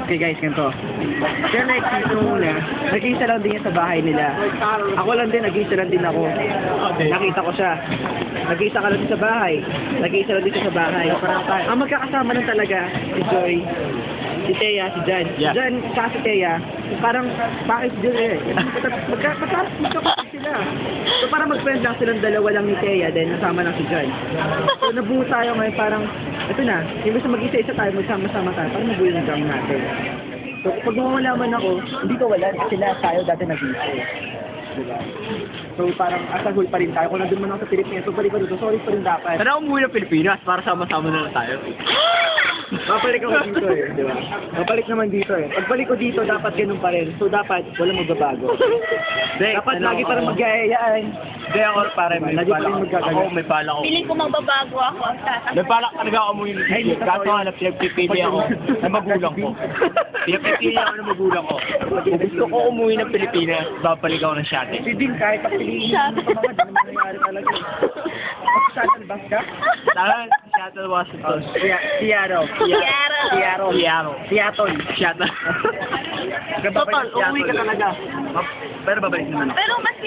Okay guys, ganito. Kaya nag-kiss nung una, nag-kiss lang din yan sa bahay nila. Ako lang din, nag-kiss lang din ako. Nakita ko siya. Nag-kiss ka lang din sa bahay. Nag-kiss lang din siya sa bahay. Ang magkakasama lang talaga, si Joy, si Thea, si Jan. Yeah. Jan, sa si Thea, parang, bakit si Joy eh? Magkakapatid sila. So parang mag-friend lang silang dalawa lang ni Thea, then nasama lang si Jan. So nabuo tayo ngayon parang, ito na, imbes na mag-isa-isa tayo, magsama-sama tayo, parang nabuo yung gang natin. So pag mawalaman ako, hindi ko wala, sila tayo dati nag-isa. Diba? So parang as a whole pa rin tayo. Kung nandun man ako sa Pilipinas, so balik ko dito, sorry pa rin dapat. Pero umuwi ng Pilipinas para sama-sama na lang tayo. Babalik ako dito eh, di ba? Babalik naman dito eh. Pagbalik ko dito, dapat ganun pa rin. So dapat walang magbabago. Dapat lagi pa rin mag-aayaan. Hindi ako pare, may Lagi pa pala rin ako. magkagalit. Ako, may pala ako. Piling ko magbabago ako ang May pala talaga ako umuwi ng Pilipinas. Kaso nga na pinagpipili ako ng magulang ko. Pinagpipili ako ng magulang ko. Kung gusto ko umuwi ng Pilipinas, babalik ako ng Siate. Si Din, kahit pagpiliin mo pa mga, di naman nangyari talaga. Mag-shuttle bus ka? Tara, Seattle, Washington. Seattle. Seattle. Seattle. Seattle. Total, umuwi ka talaga. Pero babalik naman ako. Pero mas